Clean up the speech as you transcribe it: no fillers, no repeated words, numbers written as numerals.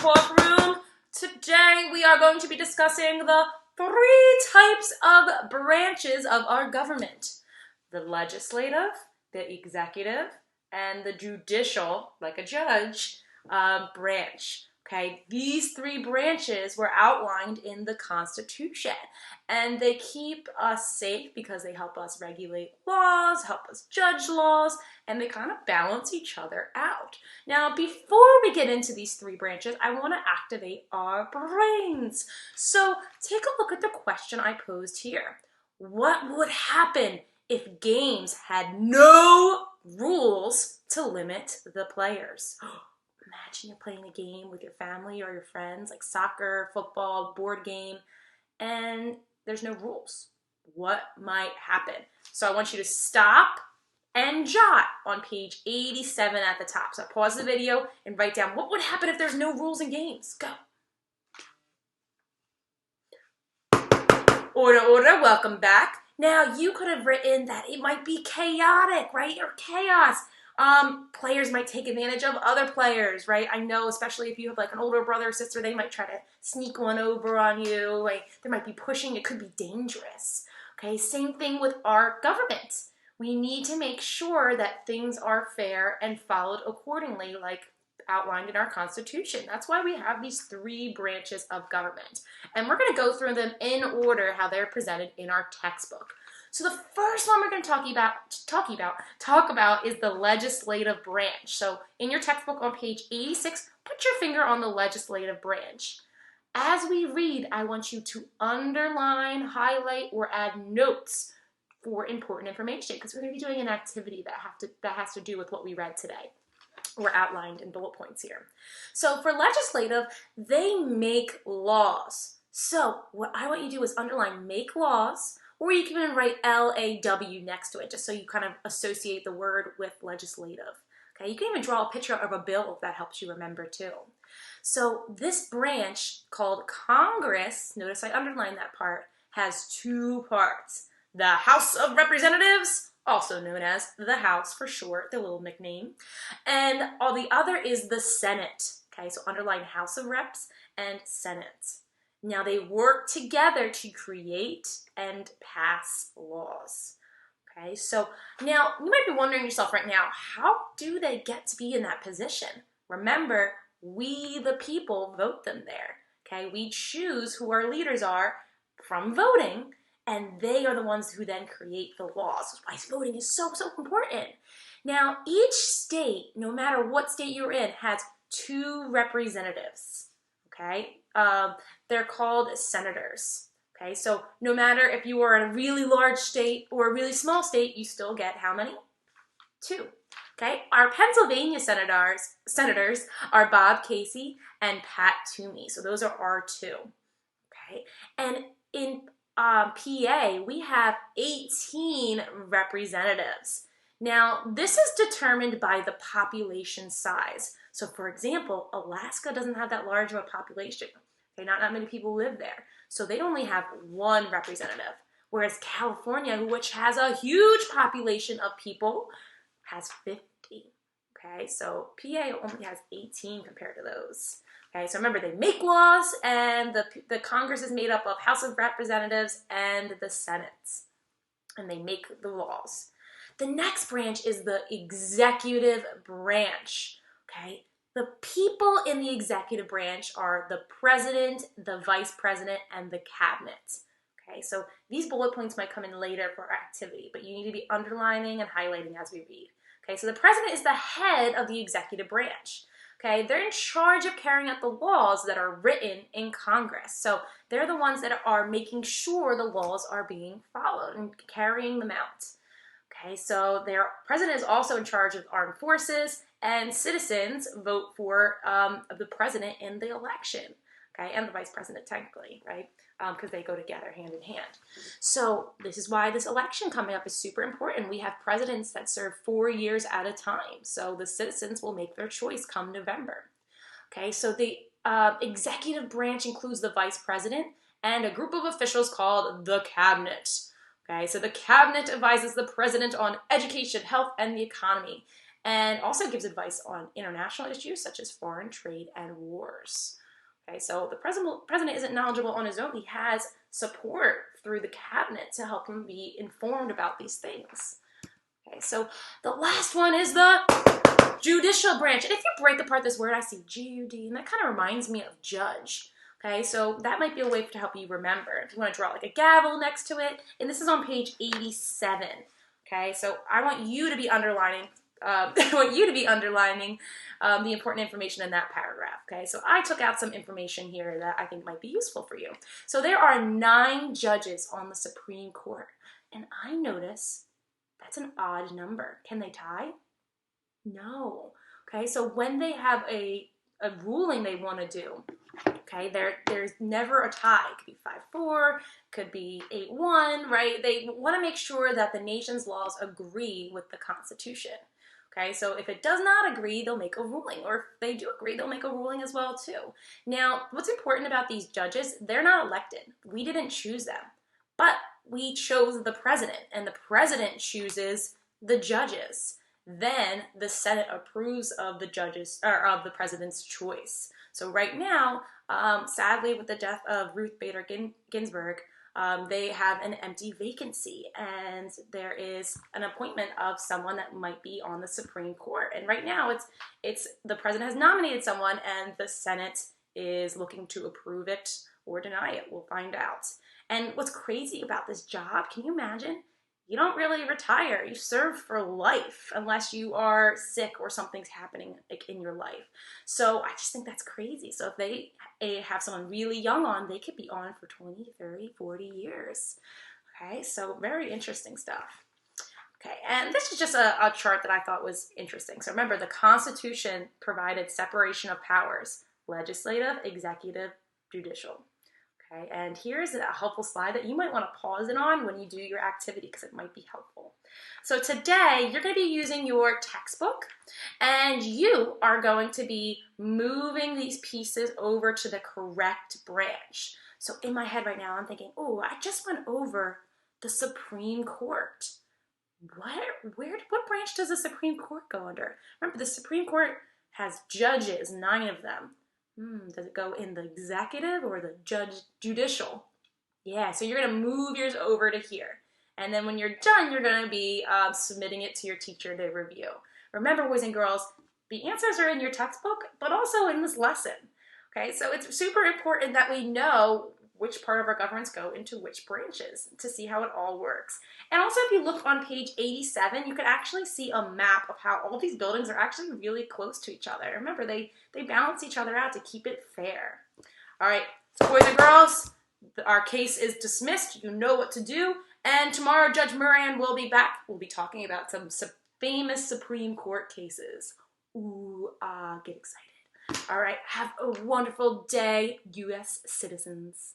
courtroom. Today we are going to be discussing the 3 types of branches of our government. The legislative, the executive, and the judicial, like a judge, branch. Okay, these 3 branches were outlined in the Constitution, and they keep us safe because they help us regulate laws, help us judge laws, and they kind of balance each other out. Now, before we get into these 3 branches, I want to activate our brains. So take a look at the question I posed here. What would happen if games had no rules to limit the players? Imagine you're playing a game with your family or your friends, like soccer, football, board game, and there's no rules. What might happen? So I want you to stop and jot on page 87 at the top. So pause the video and write down what would happen if there's no rules in games. Go. Order, welcome back. Now you could have written that it might be chaotic, right? Or chaos. Players might take advantage of other players, right? I know, especially if you have like an older brother or sister, they might try to sneak one over on you. Like there might be pushing. It could be dangerous. Okay, same thing with our government. We need to make sure that things are fair and followed accordingly, like outlined in our Constitution. That's why we have these 3 branches of government. And we're going to go through them in order how they're presented in our textbook. So the first one we're going to talk about is the legislative branch. So in your textbook on page 86, put your finger on the legislative branch. As we read, I want you to underline, highlight, or add notes for important information because we're going to be doing an activity that has to do with what we read today. We're outlined in bullet points here. So for legislative, they make laws. So what I want you to do is underline make laws, or you can even write L-A-W next to it, just so you kind of associate the word with legislative. Okay, you can even draw a picture of a bill if that helps you remember too. So this branch called Congress, notice I underlined that part, has 2 parts. The House of Representatives, also known as the House for short, the little nickname, and all the other is the Senate. Okay, so underline House of Reps and Senate. Now they work together to create and pass laws. Okay, so now you might be wondering yourself right now, how do they get to be in that position? Remember, we the people vote them there. Okay, we choose who our leaders are from voting, and they are the ones who then create the laws. That's why voting is so important. Now, each state, no matter what state you're in, has 2 representatives. Okay, they're called senators. Okay, so no matter if you are in a really large state or a really small state, you still get how many? 2. Okay, our Pennsylvania senators are Bob Casey and Pat Toomey. So those are our 2. Okay, and in PA, we have 18 representatives. Now, this is determined by the population size. So, for example, Alaska doesn't have that large of a population. Okay, not that many people live there. So they only have 1 representative. Whereas California, which has a huge population of people, has 50. Okay, so PA only has 18 compared to those. Okay, so remember, they make laws, and the Congress is made up of House of Representatives and the Senate, and they make the laws. The next branch is the executive branch. Okay, the people in the executive branch are the president, the vice president, and the cabinet. Okay, so these bullet points might come in later for our activity, but you need to be underlining and highlighting as we read. Okay, so the president is the head of the executive branch. Okay, they're in charge of carrying out the laws that are written in Congress. So they're the ones that are making sure the laws are being followed and carrying them out. Okay, so their president is also in charge of armed forces, and citizens vote for the president in the election. Okay, and the vice president technically, right? Because they go together hand in hand. So this is why this election coming up is super important. We have presidents that serve 4 years at a time. So the citizens will make their choice come November. Okay, so the executive branch includes the vice president and a group of officials called the cabinet. Okay, so the cabinet advises the president on education, health, and the economy. and also gives advice on international issues such as foreign trade and wars. Okay, so the president isn't knowledgeable on his own. He has support through the cabinet to help him be informed about these things. Okay, so the last one is the judicial branch. And if you break apart this word, I see G-U-D, and that kind of reminds me of judge. Okay, so that might be a way to help you remember. If you want to draw like a gavel next to it, and this is on page 87. Okay, so I want you to be underlining the important information in that paragraph. Okay, so I took out some information here that I think might be useful for you. So there are 9 judges on the Supreme Court, and I notice that's an odd number. Can they tie? No. Okay, so when they have a ruling they want to do, okay, there's never a tie. It could be 5-4, could be 8-1, right? They want to make sure that the nation's laws agree with the Constitution. Okay, so if it does not agree, they'll make a ruling, or if they do agree, they'll make a ruling as well too. Now, what's important about these judges, they're not elected. We didn't choose them, but we chose the president, and the president chooses the judges. Then the Senate approves of the judges, or of the president's choice. So right now, sadly, with the death of Ruth Bader Ginsburg, they have an empty vacancy, and there is an appointment of someone that might be on the Supreme Court. And right now, it's the president has nominated someone, and the Senate is looking to approve it or deny it. We'll find out. And what's crazy about this job, can you imagine? You don't really retire. You serve for life unless you are sick or something's happening in your life. So I just think that's crazy. So if they have someone really young on, they could be on for 20, 30, 40 years. Okay, so very interesting stuff. Okay, and this is just a chart that I thought was interesting. So remember, the Constitution provided separation of powers: legislative, executive, judicial. Okay, and here's a helpful slide that you might want to pause it on when you do your activity because it might be helpful. So today you're going to be using your textbook, and you are going to be moving these pieces over to the correct branch. So in my head right now I'm thinking, oh, I just went over the Supreme Court. What branch does the Supreme Court go under? Remember, the Supreme Court has judges, 9 of them. Does it go in the executive or the judicial? Yeah, so you're going to move yours over to here. And then when you're done, you're going to be submitting it to your teacher to review. Remember, boys and girls, the answers are in your textbook, but also in this lesson. Okay, so it's super important that we know which part of our governments go into which branches to see how it all works. And also, if you look on page 87, you can actually see a map of how all these buildings are actually really close to each other. Remember, they balance each other out to keep it fair. All right, so boys and girls, our case is dismissed. You know what to do. And tomorrow, Judge Moran will be back. We'll be talking about some famous Supreme Court cases. Ooh, get excited. All right, have a wonderful day, U.S. citizens.